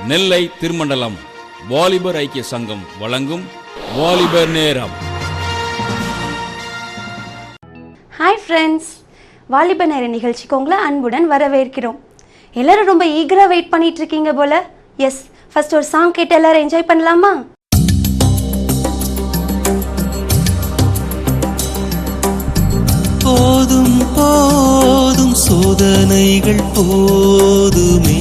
நெல்லை திருமண்டலம் வாலிபர் ஐக்கிய சங்கம் வழங்கும் வாலிபர் நேரம். ஹாய் ஃப்ரெண்ட்ஸ், வாலிபர் நேர நிகழ்ச்சிக்கு உங்களை அன்புடன் வரவேற்கிறோம். எல்லாரும் ரொம்ப ஈகராக வெயிட் பண்ணிட்டு இருக்கீங்க போல. எஸ், ஃபர்ஸ்ட் ஒரு சாங் கேட்டு எல்லாரும் என்ஜாய் பண்ணலாமா? போதும் போதும் சோதனைகள் போதுமே,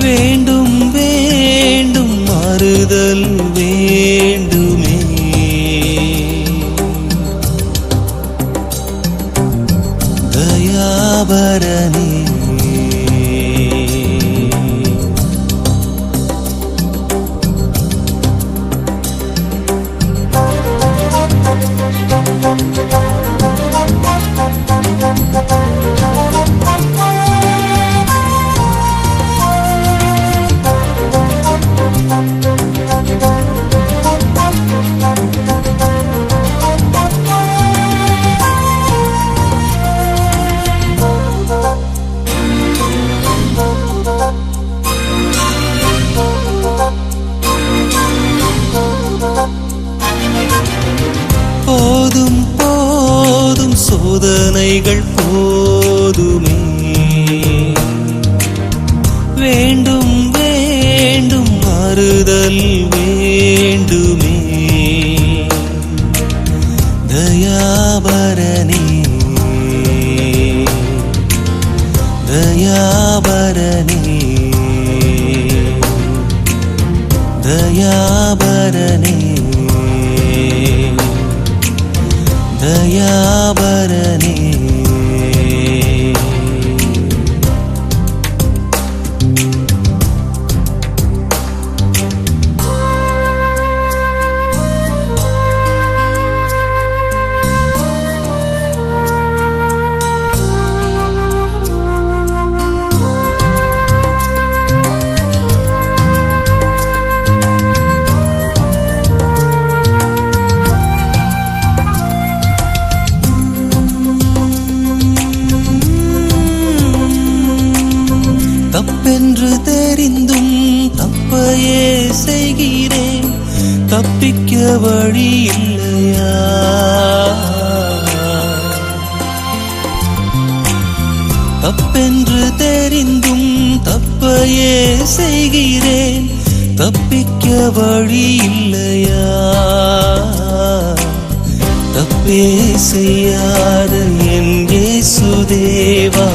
வேண்டும் வேண்டும் மாறுதல் வேண்டுமே, தயாபரனே போதும் போதும் சோதனைகள் போதுமே, வேண்டும் வேண்டும் மாறுதல் வேண்டுமே, தயாபரனே தயாபரனே தயாபரனே தயாபரனே. தப்பென்று தெரிந்தும் தப்பையே செய்கிறேன், தப்பிக்க வழி இல்லையா? தப்பென்று தெரிந்தும் தப்பையே செய்கிறேன், தப்பிக்க வழி இல்லையா? தப்பே செய்யாத என் இயேசுதேவா,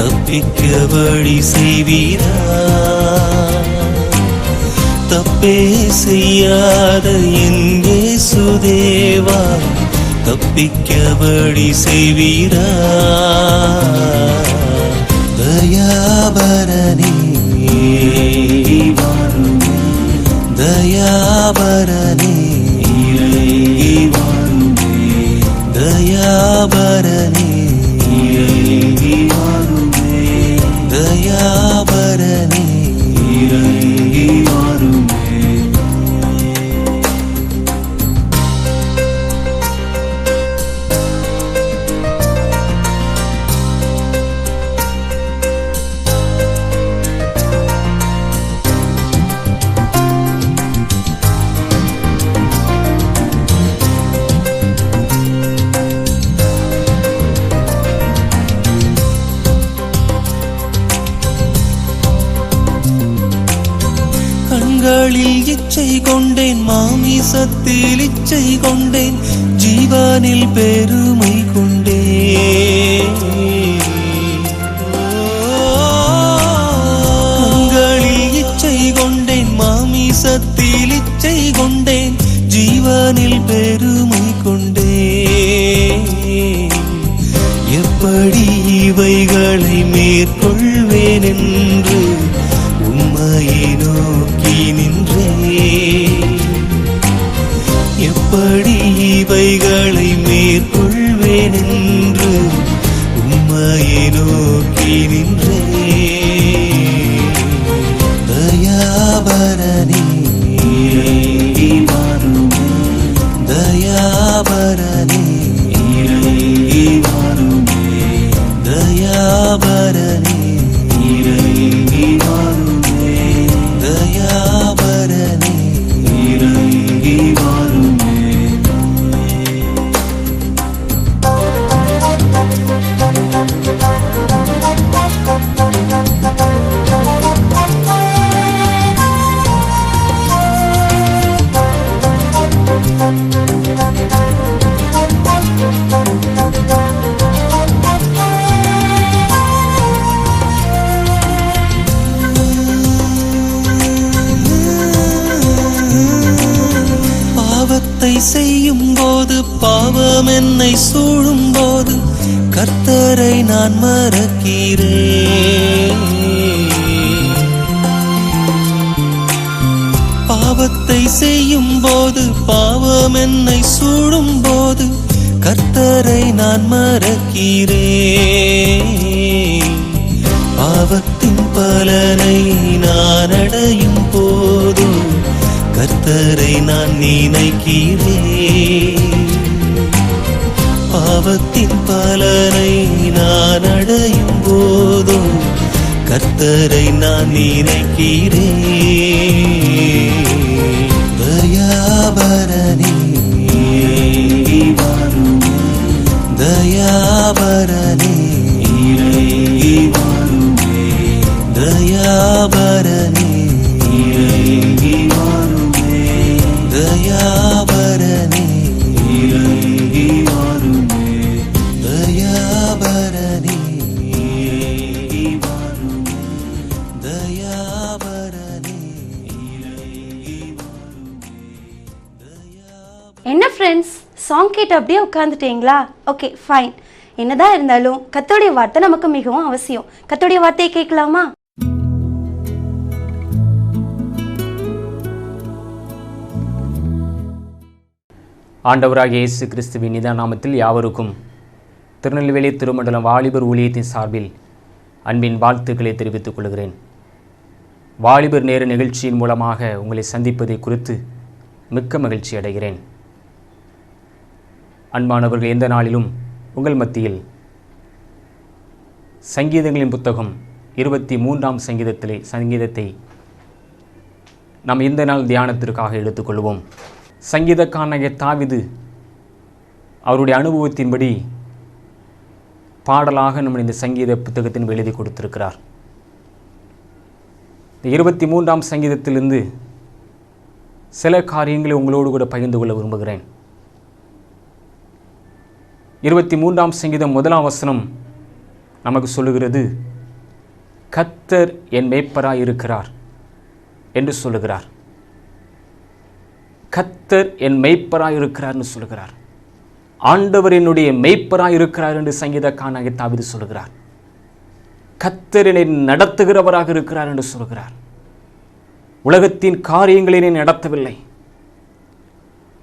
தப்பிக்க வழி செய்வீரா? தப்பே செய்யாத என் இயேசுதேவா, தப்பிக்க வழி செய்வீரா? தயாபரனே தயாபரனே தயாபரனே தயாபரனே இறங்கி வாருமே. கண்களில் இச்சை கொண்டேன், மாமிசத்தில் இச்சை கொண்டேன், ஜீவனில் பெருமை கொண்டேன். கண்களில் இச்சை கொண்டேன், மாமிசத்தில் இச்சை கொண்டேன், ஜீவனில் பெருமை கொண்டேன். எப்படி இவைகளை மேற்கொள்வேன் என்று உம்மையை நோக்கி நின்றேன். எப்படி இவைகளை மேற்கொள்வேன் என்று உம்மையை நோக்கி நின்றேன். தயாபரனே தயாபரனே தயா கர்த்தரை நான் மறக்கிறேன். பாவத்தை செய்யும் போது, பாவம் என்னை சூடும் போது, கர்த்தரை நான் மறக்கிறேன். பாவத்தின் பலனை நான் அடையும் போது, கர்த்தரை நான் நினைக்கிறேன். பாவத்தின் பலனை நான் அடையும் போது, கர்த்தரை நான் நினைக்கிறேன். தயாபரனே வாருமே, தயாபரனே வாருமே, தயாபரனே வாருமே, தயாபரனே வாருமே, தயாபரனே வாருமே, தயாபரனே. என்ன ஃப்ரெண்ட்ஸ், சாங் கேட்டு அப்படியே உட்காந்துட்டீங்களா? Okay, fine. என்னதான் இருந்தாலும் கர்த்தருடைய வார்த்தை நமக்கு மிகவும் அவசியம். கர்த்தருடைய வார்த்தையை கேட்கலாமா? ஆண்டவராகிய இயேசு கிறிஸ்துவின் நிதான நாமத்தில் யாவருக்கும் திருநெல்வேலி திருமண்டலம் வாலிபர் ஊழியத்தின் சார்பில் அன்பின் வாழ்த்துக்களை தெரிவித்துக் கொள்கிறேன். வாலிபர் நேர நிகழ்ச்சியின் மூலமாக உங்களை சந்திப்பதை குறித்து மிக்க மகிழ்ச்சி அடைகிறேன். அன்பானவர்கள், எந்த நாளிலும் உங்கள் மத்தியில் சங்கீதங்களின் புத்தகம் 23ஆம் சங்கீதத்தை நாம் இந்த நாள் தியானத்திற்காக எடுத்துக்கொள்வோம். சங்கீதக்காரனாகிய தாவீது அவருடைய அனுபவத்தின்படி பாடலாக நம்ம இந்த சங்கீத புத்தகத்தின் எழுதி கொடுத்திருக்கிறார். இந்த 23ஆம் சங்கீதத்திலிருந்து சில காரியங்களை உங்களோடு கூட பகிர்ந்து கொள்ள விரும்புகிறேன். 23ஆம் சங்கீதம் 1ஆம் வசனம் நமக்கு சொல்லுகிறது, கர்த்தர் என் மேய்ப்பராய் இருக்கிறார் என்று சொல்லுகிறார். கர்த்தர் என் மேய்ப்பராய் இருக்கிறார்னு சொல்லுகிறார். ஆண்டவர் என்னுடைய மேய்ப்பராய் இருக்கிறார் என்று சங்கீதக்காரனாகிய தாவீது சொல்லுகிறார். கர்த்தர் என்னை நடத்துகிறவராக இருக்கிறார் என்று சொல்கிறார். உலகத்தின் காரியங்களை என்னை நடத்தவில்லை,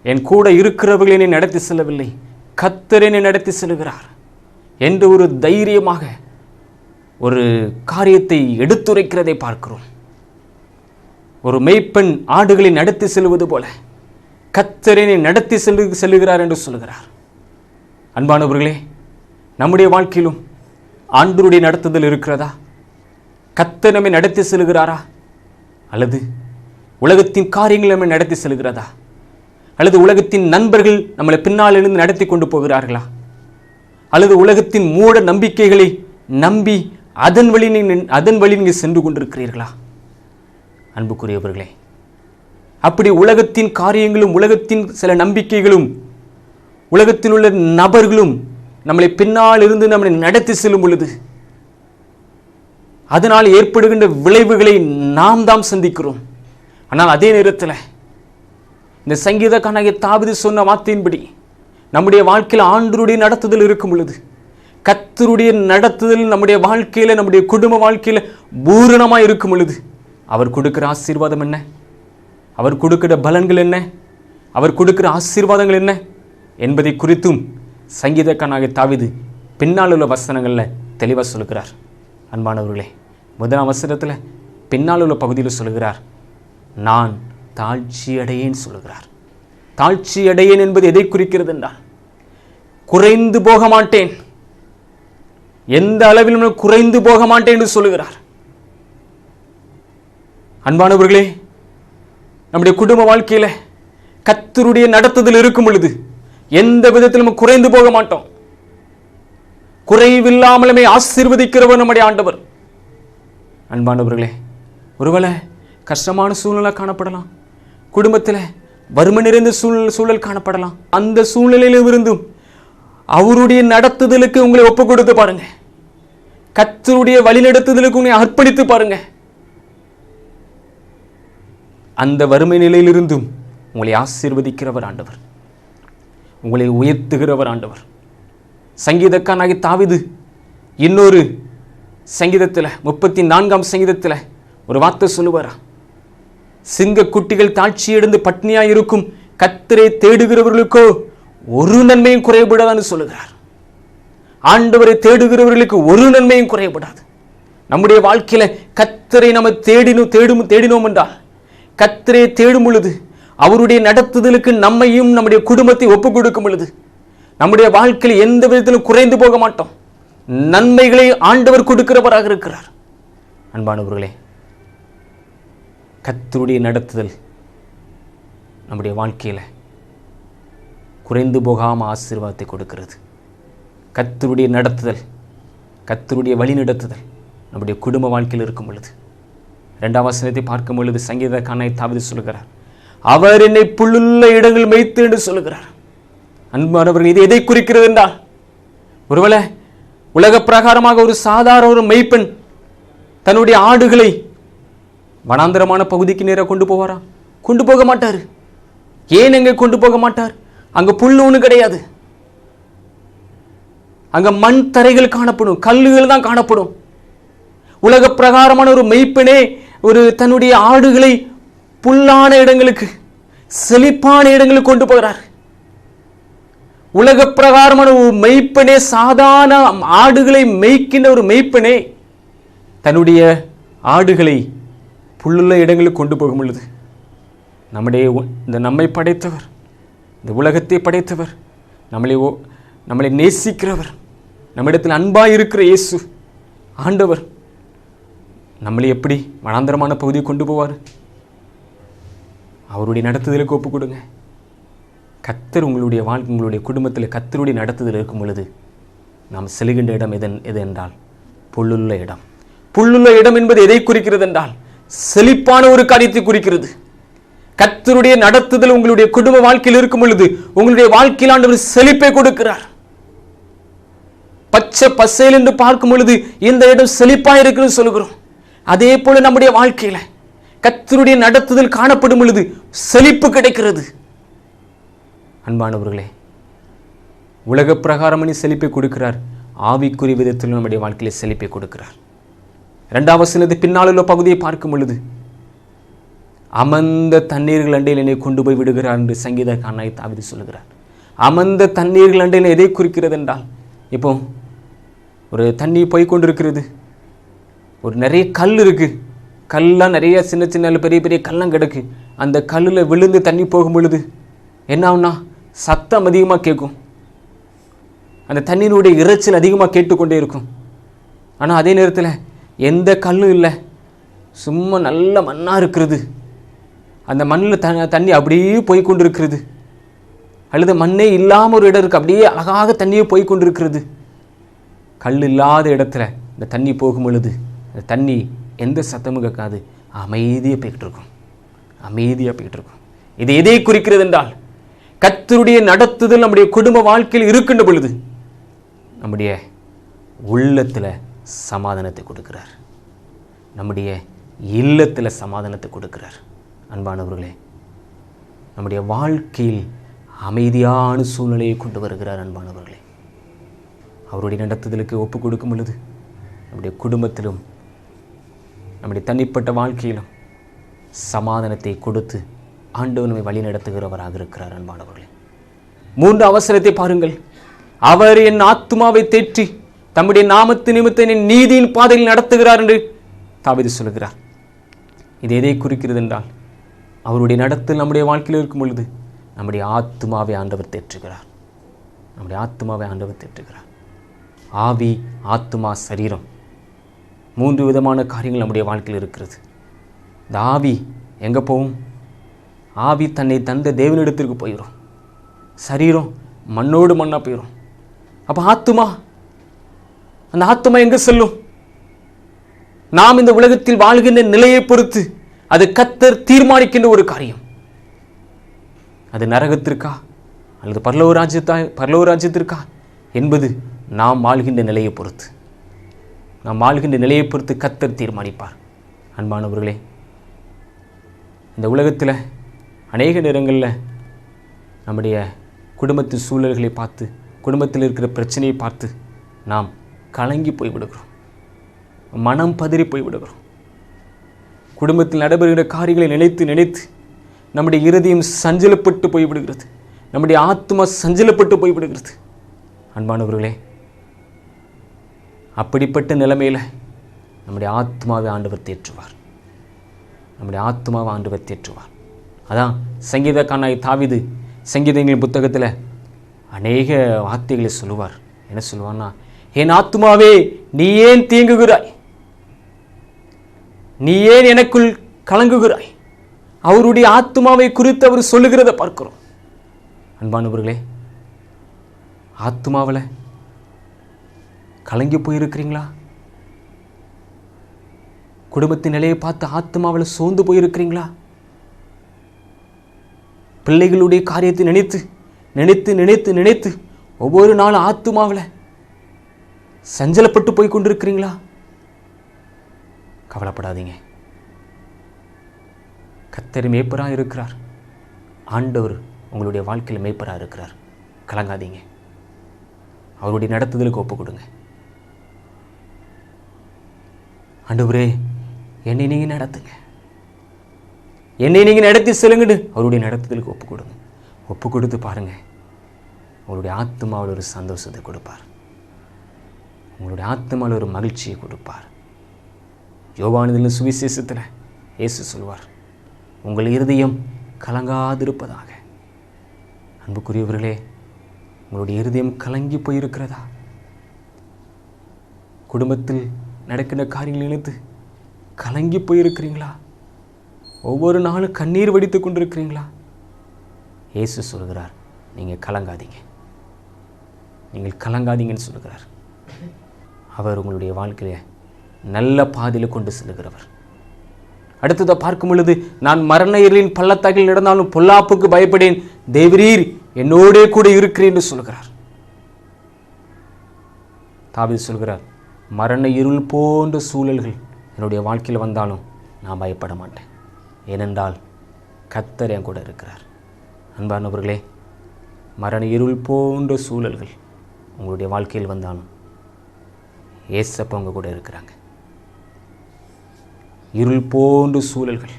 என் கூட இருக்கிறவர்களை என்னை நடத்தி செல்லவில்லை, கர்த்தர் என்னை நடத்தி செல்கிறார் என்று ஒரு தைரியமாக ஒரு காரியத்தை எடுத்துரைக்கிறதை பார்க்கிறோம். ஒரு மேய்ப்பன் ஆடுகளை நடத்தி செல்வது போல கர்த்தர் என்னை நடத்தி செல்லுகிறார் என்று சொல்கிறார். அன்பானவர்களே, நம்முடைய வாழ்க்கையிலும் ஆண்டவருடைய நடத்துதல் இருக்கிறதா? கர்த்தர் நம்மை நடத்தி செல்கிறாரா? அல்லது உலகத்தின் காரியங்கள் நம்மை நடத்தி செல்கிறதா? அல்லது உலகத்தின் நண்பர்கள் நம்மளை பின்னால் இருந்து நடத்தி கொண்டு போகிறார்களா? அல்லது உலகத்தின் மூட நம்பிக்கைகளை நம்பி அதன் வழி நீங்கள் சென்று கொண்டிருக்கிறீர்களா? அன்புக்குரியவர்களே, அப்படி உலகத்தின் காரியங்களும் உலகத்தின் சில நம்பிக்கைகளும் உலகத்தில் உள்ள நபர்களும் நம்மளை பின்னால் இருந்து நம்மளை நடத்தி செல்லும் பொழுது அதனால் ஏற்படுகின்ற விளைவுகளை நாம் தான் சந்திக்கிறோம். ஆனால் அதே நேரத்தில் இந்த சங்கீதக்காரனாகிய தாவீது சொன்ன வார்த்தையின்படி நம்முடைய வாழ்க்கையில் ஆண்டவருடைய நடத்துதல் இருக்கும் பொழுது, கர்த்தருடைய நடத்துதல் நம்முடைய வாழ்க்கையில், நம்முடைய குடும்ப வாழ்க்கையில் பூரணமாக இருக்கும் பொழுது, அவர் கொடுக்கிற ஆசீர்வாதம் என்ன, அவர் கொடுக்கிற பலன்கள் என்ன, அவர் கொடுக்கிற ஆசீர்வாதங்கள் என்ன என்பதை குறித்தும் சங்கீதக்காரனாகிய தாவீது பின்னால் உள்ள வசனங்களில் தெளிவாக சொல்கிறார். அன்பானவர்களே, 1ஆம் வசனத்தில் பின்னால் உள்ள பகுதியில் சொல்கிறார், நான் தாழ்ச்சி அடையேன் சொல்கிறார். தாழ்ச்சி அடையேன் என்பது எதை குறிக்கிறது என்றால், குறைந்து போக மாட்டேன், எந்த அளவிலும் குறைந்து போக மாட்டேன் என்று சொல்லுகிறார். அன்பானவர்களே, நம்முடைய குடும்ப வாழ்க்கையில் கர்த்தருடைய நடத்துதல் இருக்கும் பொழுது எந்த விதத்திலும் குறைந்து போக மாட்டோம். குறைவில்லாமலுமே ஆசீர்வதிக்கிறவர் நம்முடைய ஆண்டவர். அன்பானவர்களே, ஒருவேளை கஷ்டமான சூழ்நிலை காணப்படலாம், குடும்பத்தில் வறுமை நிறைந்த சூழல் காணப்படலாம். அந்த சூழ்நிலையிலும் இருந்தும் அவருடைய நடத்துதலுக்கு உங்களை ஒப்பு கொடுத்து பாருங்க, கர்த்தருடைய வழிநடத்துதலுக்கு உங்களை அர்ப்பணித்து பாருங்க. அந்த வறுமை நிலையிலிருந்தும் உங்களை ஆசீர்வதிக்கிறவர் ஆண்டவர், உங்களை உயர்த்துகிறவர் ஆண்டவர். சங்கீதக்காரனாகிய தாவீது இன்னொரு சங்கீதத்தில் 34ஆம் சங்கீதத்தில் ஒரு வார்த்தை சொல்லுவாரா, சிங்க குட்டிகள் தாழ்ச்சியடைந்து பட்னியாய் இருக்கும் கர்த்தரை தேடுகிறவர்களுக்கோ ஒரு நன்மையும் குறைபடாதுன்னு சொல்லுகிறார். ஆண்டவரை தேடுகிறவர்களுக்கு ஒரு நன்மையும் குறைபடாது. நம்முடைய வாழ்க்கையில கர்த்தரை நம்ம தேடினோம் என்றால், கர்த்தரை தேடும் பொழுது, அவருடைய நடத்துதலுக்கு நம்மையும் நம்முடைய குடும்பத்தை ஒப்புக் கொடுக்கும் பொழுது, நம்முடைய வாழ்க்கையில் எந்த விதத்திலும் குறைந்து போக மாட்டோம். நன்மைகளை ஆண்டவர் கொடுக்கிறவராக இருக்கிறார். அன்பானவர்களே, கர்த்தருடைய நடத்துதல் நம்முடைய வாழ்க்கையில் குறைந்து போகாமல் ஆசீர்வாதத்தை கொடுக்கிறது. கர்த்தருடைய நடத்துதல், கர்த்தருடைய வழி நடத்துதல் நம்முடைய குடும்ப வாழ்க்கையில் இருக்கும் பொழுது, 2ஆம் வசனத்தை பார்க்கும் பொழுது சங்கீதக்காரனாகிய தாவீது சொல்கிறார், அவர் என்னை புல்லுள்ள இடங்கள் மேய்த்து என்று சொல்லுகிறார். அன்பானவர்கள், இது எதை குறிக்கிறது என்றால், ஒருவேளை உலக பிரகாரமாக ஒரு சாதாரண ஒரு மெய்ப்பெண் தன்னுடைய ஆடுகளை வனாந்தரமான பகுதிக்கு நேராக கொண்டு போவாரா? கொண்டு போக மாட்டார். ஏன் எங்கே கொண்டு போக மாட்டார்? அங்க புல்லு ஒன்று கிடையாது. அங்க மண் தரைகள் காணப்படும், கல்லுகள் தான் காணப்படும். உலக பிரகாரமான ஒரு மெய்ப்பெண்ணே ஒரு தன்னுடைய ஆடுகளை புல்லான இடங்களுக்கு, செழிப்பான இடங்களுக்கு கொண்டு போகிறார். உலக பிரகாரமான ஒரு மெய்ப்பெண்ணே, சாதாரண ஆடுகளை மேய்க்கின்ற ஒரு மெய்ப்பெண்ணே தன்னுடைய ஆடுகளை புல்லுள்ள இடங்களுக்கு கொண்டு போகும் பொழுது, நம்மை படைத்தவர், இந்த உலகத்தை படைத்தவர், நம்மளை நேசிக்கிறவர், நம்மிடத்தில் அன்பாய் இருக்கிற இயேசு ஆண்டவர் நம்மளை எப்படி வனாந்தரமான பகுதியை கொண்டு போவார்? அவருடைய நடத்துதலுக்கு ஒப்பு கொடுங்க. கர்த்தர் உங்களுடைய வாழ்க்கை, உங்களுடைய குடும்பத்தில் கர்த்தருடைய நடத்துதல் இருக்கும் பொழுது நாம் செல்கின்ற இடம் எது என்றால் புல்லுள்ள இடம். புல்லுள்ள இடம் என்பது எதை குறிக்கிறது என்றால், செழிப்பான ஒரு காரியத்தை குறிக்கிறது. கர்த்தருடைய நடத்துதல் உங்களுடைய குடும்ப வாழ்க்கையில் இருக்கும் பொழுது உங்களுடைய வாழ்க்கையில் ஆண்டவர் செழிப்பை கொடுக்கிறார். பச்சை பசேல் என்று பார்க்கும் பொழுது இந்த இடம் செழிப்பாக இருக்குன்னு சொல்லுகிறோம். அதே போல நம்முடைய வாழ்க்கையில கர்த்தருடைய நடத்துதல் காணப்படும் பொழுது செழிப்பு கிடைக்கிறது. அன்பானவர்களே, உலக பிரகாரமணி செழிப்பை கொடுக்கிறார், ஆவிக்குரிய விதத்தில் நம்முடைய வாழ்க்கையில செழிப்பை கொடுக்கிறார். 2ஆம் வசனத்தை பின்னால் உள்ள பகுதியை பார்க்கும் பொழுது, அமர்ந்த தண்ணீர்கள் அண்டையில் என்னை கொண்டு போய் விடுகிறார் என்று சங்கீதக்காரனாகிய தாவீது சொல்லுகிறார். அமர்ந்த தண்ணீர்கள் அண்டையில் எதை குறிக்கிறது என்றால், இப்போ ஒரு தண்ணி போய் கொண்டிருக்கிறது, ஒரு நிறைய கல் இருக்கு, கல்லாம் நிறைய சின்ன சின்ன பெரிய பெரிய கல்லாம் கிடக்கு. அந்த கல்லில் விழுந்து தண்ணி போகும் பொழுது என்ன ஆகும்னா சத்தம் அதிகமாக கேட்கும், அந்த தண்ணீருடைய இறைச்சல் அதிகமாக கேட்டுக்கொண்டே இருக்கும். ஆனால் அதே நேரத்தில் எந்த கல்லும் இல்லை, சும்மா நல்ல மண்ணாக இருக்கிறது. அந்த மண்ணில் தண்ணி அப்படியே போய் கொண்டிருக்கிறது. அல்லது மண்ணே இல்லாமல் ஒரு இடம் இருக்குது, அப்படியே அழகாக தண்ணியே போய் கொண்டிருக்கிறது. கல் இல்லாத இடத்துல இந்த தண்ணி போகும் பொழுது அந்த தண்ணி எந்த சத்தமும் கேட்காது, அமைதியாக போய்கிட்டு இருக்கும், அமைதியாக போய்கிட்டு இருக்கும். இது எதை குறிக்கிறது என்றால், கர்த்தருடைய நடத்துதல் நம்முடைய குடும்ப வாழ்க்கையில் இருக்கின்ற பொழுது நம்முடைய உள்ளத்தில் சமாதானத்தை கொடுக்கிறார், நம்முடைய இல்லத்தில் சமாதானத்தை கொடுக்கிறார். அன்பானவர்களே, நம்முடைய வாழ்க்கையில் அமைதியான சூழ்நிலையை கொண்டு வருகிறார். அன்பானவர்களே, அவருடைய நடத்துதலுக்கு ஒப்பு கொடுக்கும் பொழுது நம்முடைய குடும்பத்திலும் நம்முடைய தனிப்பட்ட வாழ்க்கையிலும் சமாதானத்தை கொடுத்து ஆண்டவர் நம்மை வழி நடத்துகிறவராக இருக்கிறார். அன்பானவர்களே, 3 அவசரத்தை பாருங்கள். அவர் என் ஆத்துமாவை தேற்றி தம்முடைய நாமத்து நிமித்தம் என் நீதியின் பாதையில் நடத்துகிறார் என்று தாவீது சொல்கிறார். இது எதை குறிக்கிறது என்றால், அவருடைய நடத்தல் நம்முடைய வாழ்க்கையில் இருக்கும் பொழுது நம்முடைய ஆத்துமாவை ஆண்டவர் தேற்றுகிறார், நம்முடைய ஆத்துமாவை ஆண்டவர் தேற்றுகிறார். ஆவி, ஆத்துமா, சரீரம், 3 விதமான காரியங்கள் நம்முடைய வாழ்க்கையில் இருக்கிறது. இந்த ஆவி எங்கே போகும்? ஆவி தன்னை தந்த தேவனிடத்திற்கு போயிடும், சரீரம் மண்ணோடு மண்ணாக போயிடும். அப்போ ஆத்துமா, அந்த ஆத்துமா எங்கே செல்லும்? நாம் இந்த உலகத்தில் வாழ்கின்ற நிலையை பொறுத்து அது கர்த்தர் தீர்மானிக்கின்ற ஒரு காரியம். அது நரகத்திற்கா அல்லது பரலோக ராஜ்யத்திற்கா என்பது நாம் வாழ்கின்ற நிலையை பொறுத்து, நாம் வாழ்கின்ற நிலையை பொறுத்து கர்த்தர் தீர்மானிப்பார். அன்பானவர்களே, இந்த உலகத்தில் அநேக நேரங்களில் நம்முடைய குடும்பத்து சூழல்களை பார்த்து குடும்பத்தில் இருக்கிற பிரச்சனையை பார்த்து நாம் கலங்கி போய்விடுகிறோம், மனம் பதறி போய்விடுகிறோம். குடும்பத்தில் நடைபெறுகிற காரியங்களை நினைத்து நினைத்து நம்முடைய இருதயம் சஞ்சலப்பட்டு போய்விடுகிறது, நம்முடைய ஆத்மா சஞ்சலப்பட்டு போய்விடுகிறது. அன்பானவர்களே, அப்படிப்பட்ட நிலைமையில் நம்முடைய ஆத்மாவை ஆண்டவர் தேற்றுவார், நம்முடைய ஆத்மாவை ஆண்டவர் தேற்றுவார். அதான் சங்கீதக்காரனாகிய தாவீது சங்கீதங்களின் புத்தகத்தில் அநேக வார்த்தைகளை சொல்லுவார். என்ன சொல்லுவார்னா, என் ஆத்மாவே நீ ஏன் தீங்குகிறாய், நீ ஏன் எனக்குள் கலங்குகிறாய். அவருடைய ஆத்மாவை குறித்து அவர் சொல்லுகிறத பார்க்கிறோம். அன்பானவர்களே, ஆத்மாவில் கலங்கி போயிருக்கிறீங்களா? குடும்பத்தின் நிலையை பார்த்து ஆத்மாவில் சோர்ந்து போயிருக்கிறீங்களா? பிள்ளைகளுடைய காரியத்தை நினைத்து நினைத்து நினைத்து நினைத்து ஒவ்வொரு நாளும் ஆத்மாவில் சஞ்சலப்பட்டு போய் கொண்டிருக்கிறீங்களா? கவலைப்படாதீங்க, கர்த்தர் மேய்ப்பராக இருக்கிறார். ஆண்டவர் உங்களுடைய வாழ்க்கையில் மேய்ப்பராக இருக்கிறார். கலங்காதீங்க, அவருடைய நடத்துதலுக்கு ஒப்பு கொடுங்க. ஆண்டவரே, என்னை நீங்கள் நடத்துங்க, என்னை நீங்கள் நடத்தி செல்லுங்கன்னு அவருடைய நடத்துதலுக்கு ஒப்பு கொடுங்க. ஒப்பு கொடுத்து பாருங்க, உங்களுடைய ஆத்மாவில் ஒரு சந்தோஷத்தை கொடுப்பார், உங்களுடைய ஆத்மாவில் ஒரு மகிழ்ச்சியை கொடுப்பார். யோவானின் சுவிசேஷத்தில் இயேசு சொல்வார், உங்கள் இருதயம் கலங்காதிருப்பதாக. அன்புக்குரியவர்களே, உங்களுடைய இருதயம் கலங்கி போயிருக்கிறதா? குடும்பத்தில் நடக்கிற காரியங்கள் நினைத்து கலங்கி போயிருக்கிறீங்களா? ஒவ்வொரு நாளும் கண்ணீர் வடித்து கொண்டிருக்கிறீங்களா? இயேசு சொல்கிறார், நீங்கள் கலங்காதீங்க, நீங்கள் கலங்காதீங்கன்னு சொல்கிறார். அவர் உங்களுடைய வாழ்க்கையை நல்ல பாதையில் கொண்டு செல்கிறவர். அடுத்ததை பார்க்கும் பொழுது, நான் மரண இருளின் பள்ளத்தாக்கில் நடந்தாலும் பொல்லாப்புக்கு பயப்படேன், தேவரீர் என்னோடே கூட இருக்கிறேன் என்று சொல்கிறார். தாவீது சொல்கிறார், மரண இருள் போன்ற சூழல்கள் என்னுடைய வாழ்க்கையில் வந்தாலும் நான் பயப்பட மாட்டேன், ஏனென்றால் கர்த்தர் என் கூட இருக்கிறார். அன்பானவர்களே, மரண இருள் போன்ற சூழல்கள் உங்களுடைய வாழ்க்கையில் வந்தாலும் ஏசப்பா உங்க கூட இருக்கிறாங்க. இருள் போன்ற சூழல்கள்,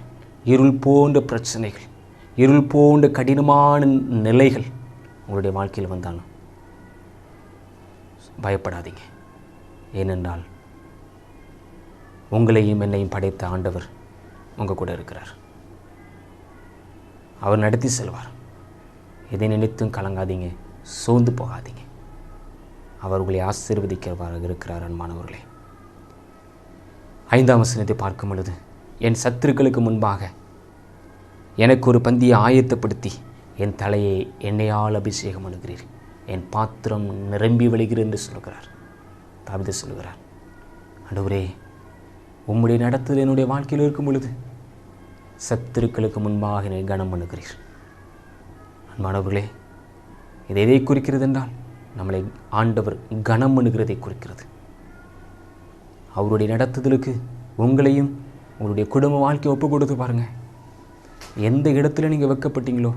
இருள் போன்ற பிரச்சனைகள், இருள் போன்ற கடினமான நிலைகள் உங்களுடைய வாழ்க்கையில் வந்தாலும் பயப்படாதீங்க, ஏனென்றால் உங்களையும் என்னையும் படைத்த ஆண்டவர் உங்கள் கூட இருக்கிறார். அவர் நடத்தி செல்வார். எதை நினைத்தும் கலங்காதீங்க, சோர்ந்து போகாதீங்க. அவர் உங்களை ஆசீர்வதிக்கிறவராக இருக்கிறார். அன்பானவர்களே, 5ஆம் வசனத்தை பார்க்கும் பொழுது, என் சத்துருக்களுக்கு முன்பாக எனக்கு ஒரு பந்தியை ஆயத்தப்படுத்தி என் தலையை எண்ணெயால் அபிஷேகம் பண்ணுகிறீர், என் பாத்திரம் நிரம்பி வழிகிறது என்று சொல்கிறார். தாவீது சொல்கிறார், ஆண்டவரே, உம்முடைய நடத்துதல் என்னுடைய வாழ்க்கையில் இருக்கும் பொழுது சத்துருக்களுக்கு முன்பாக என்னை கனம் பண்ணுகிறீர். அன்பானவர்களே, இது எதை குறிக்கிறது என்றால், நம்மளை ஆண்டவர் கனம் பண்ணுகிறதை குறிக்கிறது. அவருடைய நடத்துதலுக்கு உங்களையும் உங்களுடைய குடும்ப வாழ்க்கையை ஒப்பு கொடுத்து பாருங்கள். எந்த இடத்துல நீங்கள் வெட்கப்பட்டீங்களோ,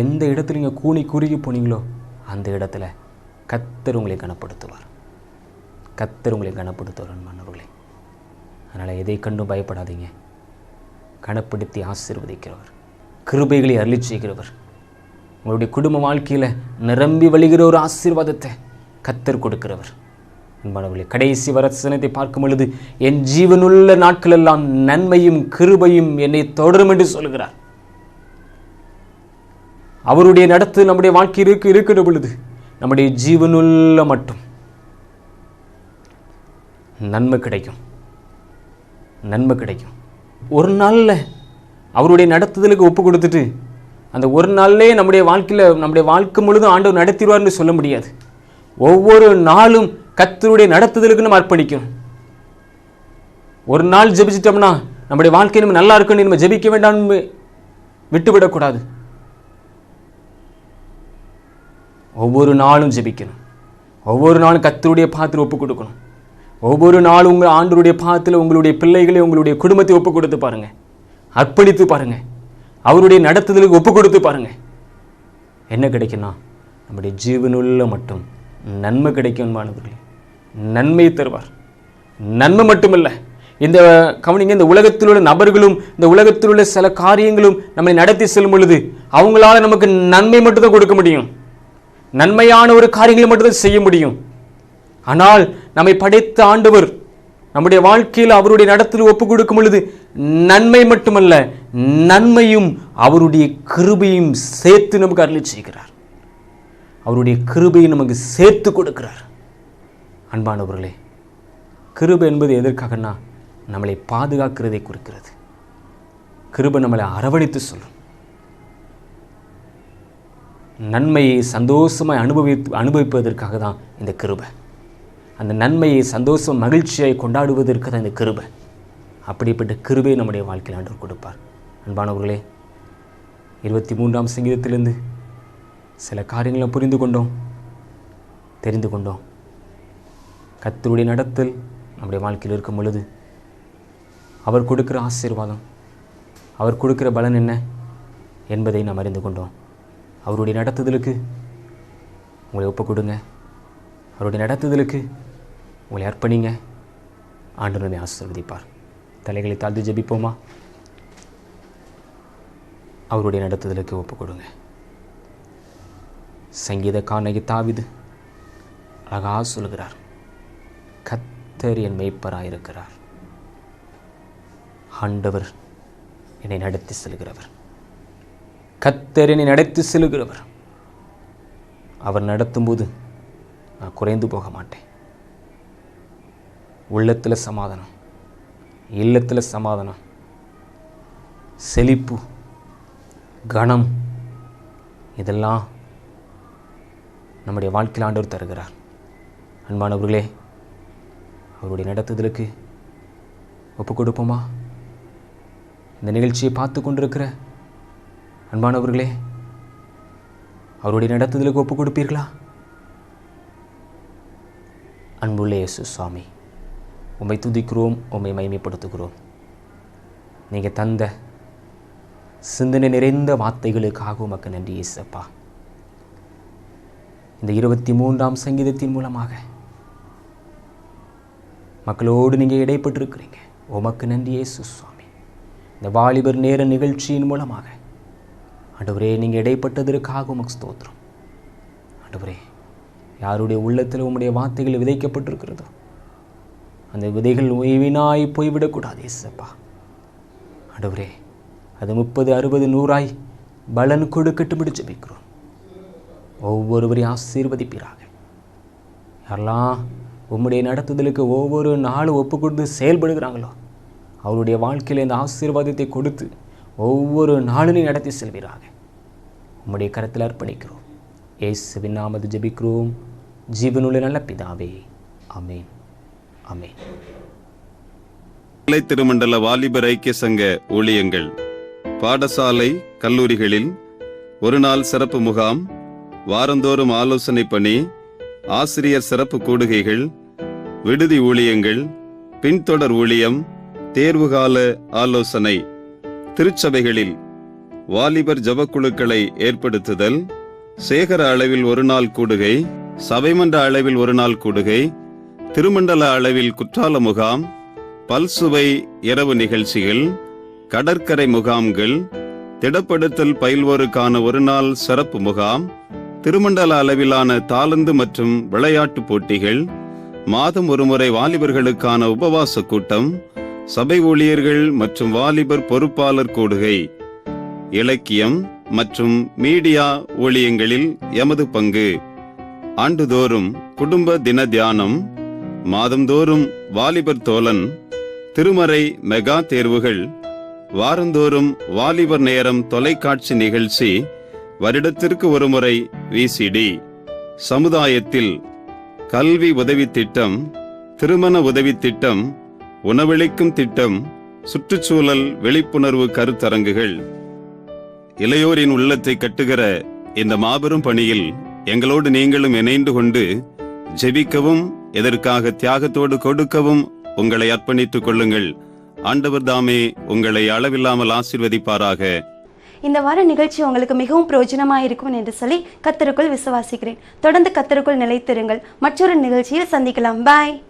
எந்த இடத்துல நீங்கள் கூனி குறுகி போனீங்களோ, அந்த இடத்துல கர்த்தர் உங்களை கனப்படுத்துவார். கர்த்தர் உங்களை கனப்படுத்துவார். அன்பானவர்களே, அதனால் எதை கண்டும் பயப்படாதீங்க. கனப்படுத்தி ஆசீர்வதிக்கிறவர், கிருபைகளை அருளி செய்கிறவர், உங்களுடைய குடும்ப வாழ்க்கையில் நிரம்பி வழிகிற ஒரு ஆசீர்வாதத்தை கர்த்தர் கொடுக்கிறவர். அன்பானவர்களே, கடைசி வசனத்தை பார்க்கும் பொழுது, என் ஜீவனுள்ள நாட்களெல்லாம் நன்மையும் கிருபையும் என்னை தொடரும் என்று சொல்கிறார். அவருடைய நடத்து நம்முடைய வாழ்க்கையில் இருக்கிற பொழுது நம்முடைய ஜீவனுள்ள மட்டும் நன்மை கிடைக்கும், நன்மை கிடைக்கும். ஒரு நாளில் அவருடைய நடத்துதலுக்கு ஒப்பு கொடுத்துட்டு அந்த ஒரு நாள்லேயே நம்முடைய வாழ்க்கையில் நம்முடைய வாழ்க்கை முழுதும் ஆண்டவர் நடத்திடுவார்னு சொல்ல முடியாது. ஒவ்வொரு நாளும் கர்த்தருடைய நடத்துதலுக்கு நம்ம அர்ப்பணிக்கணும். ஒரு நாள் ஜெபிச்சிட்டோம்னா நம்முடைய வாழ்க்கை நம்ம நல்லா இருக்குன்னு நம்ம ஜெபிக்க வேண்டாம்னு விட்டுவிடக்கூடாது. ஒவ்வொரு நாளும் ஜெபிக்கணும். ஒவ்வொரு நாளும் கர்த்தருடைய பாத்திரம் ஒப்பு கொடுக்கணும். ஒவ்வொரு நாளும் உங்கள் ஆண்டவருடைய பாத்திரம் உங்களுடைய பிள்ளைகளை உங்களுடைய குடும்பத்தை ஒப்பு கொடுத்து பாருங்க, அர்ப்பணித்து பாருங்க, அவருடைய நடத்துதலுக்கு ஒப்பு கொடுத்து பாருங்க. என்ன கிடைக்குன்னா, நம்முடைய ஜீவனுள்ள மட்டும் நன்மை கிடைக்கும் அன்பானவர்களே. நன்மை தருவார். நன்மை மட்டுமல்ல, இந்த கவனிங்க, இந்த உலகத்தில் உள்ள நபர்களும் இந்த உலகத்தில் உள்ள சில காரியங்களும் நம்மை நடத்தி செல்லும் பொழுது அவங்களால நமக்கு நன்மை மட்டும்தான் கொடுக்க முடியும். நன்மையான ஒரு காரியங்களை மட்டும்தான் செய்ய முடியும். ஆனால் நம்மை படைத்த ஆண்டவர் நம்முடைய வாழ்க்கையில் அவருடைய நடத்தில் ஒப்பு கொடுக்கும் பொழுது நன்மை மட்டுமல்ல, நன்மையும் அவருடைய கிருபையும் சேர்த்து நமக்கு அருளி செய்கிறார். அவருடைய கிருபையை நமக்கு சேர்த்து கொடுக்கிறார். அன்பானவர்களே, கிருபை என்பது எதற்காகனா நம்மளை பாதுகாக்கிறதை குறிக்கிறது. கிருபை நம்மளை அரவணைத்து சொல்லும். நன்மையை சந்தோஷமாய் அனுபவிப்பதற்காக தான் இந்த கிருபை. அந்த நன்மையை சந்தோஷம் மகிழ்ச்சியை கொண்டாடுவதற்கு தான் இந்த கிருபை. அப்படிப்பட்ட கிருபை நம்முடைய வாழ்க்கையில் ஆண்டவர் கொடுப்பார். அன்பானவர்களே, 23ஆம் சங்கீதத்திலிருந்து சில காரியங்களை புரிந்து கொண்டோம், தெரிந்து கொண்டோம். கர்த்தருடைய நடத்தல் நம்முடைய வாழ்க்கையில் இருக்கும் பொழுது அவர் கொடுக்கிற ஆசீர்வாதம், அவர் கொடுக்கிற பலன் என்ன என்பதை நாம் அறிந்து கொண்டோம். அவருடைய நடத்துதலுக்கு உங்களை ஒப்பு கொடுங்க. அவருடைய நடத்துதலுக்கு உங்களை அர்ப்பணிங்க. ஆண்டவரை ஆசீர்வதிப்பார். தலைகளை தாழ்த்தி ஜெபிப்போமா? அவருடைய நடத்துதலுக்கு ஒப்பு கொடுங்க. சங்கீதக்காரனாகிய தாவீது அழகா சொல்கிறார், கர்த்தர் என் மேய்ப்பராயிருக்கிறார். ஆண்டவர் என்னை நடத்தி செல்கிறவர். கர்த்தர் என்னை நடத்தி செல்கிறவர். அவர் நடத்தும்போது நான் குறைந்து போக மாட்டேன். உள்ளத்தில் சமாதானம், இல்லத்தில் சமாதானம், செழிப்பு, கணம், இதெல்லாம் நம்முடைய வாழ்க்கையில் ஆண்டவர் தருகிறார். அன்பானவர்களே, அவருடைய நடத்துதலுக்கு ஒப்பு கொடுப்போமா? இந்த நிகழ்ச்சியை பார்த்து கொண்டிருக்கிற அன்பானவர்களே, அவருடைய நடத்துதலுக்கு ஒப்பு கொடுப்பீர்களா? அன்புள்ள இயேசு சுவாமி, உம்மை துதிக்கிறோம், உம்மை மகிமைப்படுத்துகிறோம். நீங்கள் தந்த சிந்தனை நிறைந்த வார்த்தைகளுக்காக உமக்கு நன்றி இயேசப்பா. இந்த 23ஆம் சங்கீதத்தின் மூலமாக மக்களோடு நீங்கள் இடைப்பட்டிருக்கிறீங்க. உமக்கு நன்றி இயேசு சுவாமி. இந்த வாலிபர் நேர நிகழ்ச்சியின் மூலமாக ஆண்டவரே நீங்கள் இடைப்பட்டதற்காக உமக்கு ஸ்தோத்திரம். ஆண்டவரே, யாருடைய உள்ளத்தில் உம்முடைய வார்த்தைகள் விதைக்கப்பட்டிருக்கிறதோ அந்த விதைகள் வீணாய் போய்விடக்கூடாது இயேசப்பா. ஆண்டவரே, அது 30, 60, 100 பலன் கொடுக்கட்டு ஜெபிக்கிறோம். ஒவ்வொருவரையும் ஆசீர்வதிப்பீராக. யாரெல்லாம் உம்முடைய நடத்துதலுக்கு ஒவ்வொரு நாளும் ஒப்பு கொடுத்து செயல்படுகிறாங்களோ அவருடைய வாழ்க்கையில் இந்த ஆசீர்வாதத்தை கொடுத்து ஒவ்வொரு நாளும் நடத்தி செல்வீராக. உம்முடைய கரத்தில் அர்ப்பணிக்கிறோம். இயேசுவின் நாமத்தில் ஜெபிக்கிறோம் ஜீவனுள்ள நல்ல பிதாவே, ஆமென், ஆமென். திருமண்டல வாலிபர் ஐக்கிய சங்க ஊழியங்கள். பாடசாலை கல்லூரிகளில் ஒரு நாள் சிறப்பு முகாம், வாரந்தோறும் ஆலோசனை பணி, ஆசிரியர் சிறப்பு கூடுகைகள், விடுதி ஊழியங்கள், பின்தொடர் ஊழியம், தேர்வுகால ஆலோசனை. திருச்சபைகளில் வாலிபர் ஜபக்குழுக்களை ஏற்படுத்துதல், சேகர அளவில் ஒரு நாள் கூடுகை, சபைமன்ற அளவில் ஒரு நாள் கூடுகை, திருமண்டல அளவில் குற்றால முகாம், பல்சுவை இரவு நிகழ்ச்சிகள், கடற்கரை முகாம்கள், திடப்படுத்தல் பயில்வோருக்கான ஒரு நாள் சிறப்பு முகாம், திருமண்டல அளவிலான தாளந்து மற்றும் விளையாட்டு போட்டிகள், மாதம் ஒருமுறை வாலிபர்களுக்கான உபவாச கூட்டம், சபை ஊழியர்கள் மற்றும் வாலிபர் பொறுப்பாளர் கூடுகை, இலக்கியம் மற்றும் மீடியா ஊழியங்களில் எமது பங்கு, ஆண்டுதோறும் குடும்ப தின தியானம், மாதந்தோறும் வாலிபர் தோழன், திருமறை மெகா தேர்வுகள், வாரந்தோறும் வாலிபர் நேரம் தொலைக்காட்சி நிகழ்ச்சி, வருடத்திற்கு ஒருமுறை விசிடி, சமுதாயத்தில் கல்வி உதவி திட்டம், திருமண உதவி திட்டம், உணவளிக்கும் திட்டம், சுற்றுச்சூழல் விழிப்புணர்வு கருத்தரங்குகள். இளையோரின் உள்ளத்தை கட்டுகிற இந்த மாபெரும் பணியில் எங்களோடு நீங்களும் இணைந்து கொண்டு ஜெபிக்கவும் இதற்காக தியாகத்தோடு கொடுக்கவும் உங்களை அர்ப்பணித்துக் கொள்ளுங்கள். ஆண்டவர் தாமே உங்களை அளவில்லாமல் ஆசீர்வதிப்பாராக. இந்த வார நிகழ்ச்சி உங்களுக்கு மிகவும் பிரயோஜனமாக இருக்கும் என்று சொல்லி கர்த்தருக்குள் விசுவாசிக்கிறேன். தொடர்ந்து கர்த்தருக்குள் நிலைத்திருங்கள். மற்றொரு நிகழ்ச்சியில் சந்திக்கலாம். பாய்.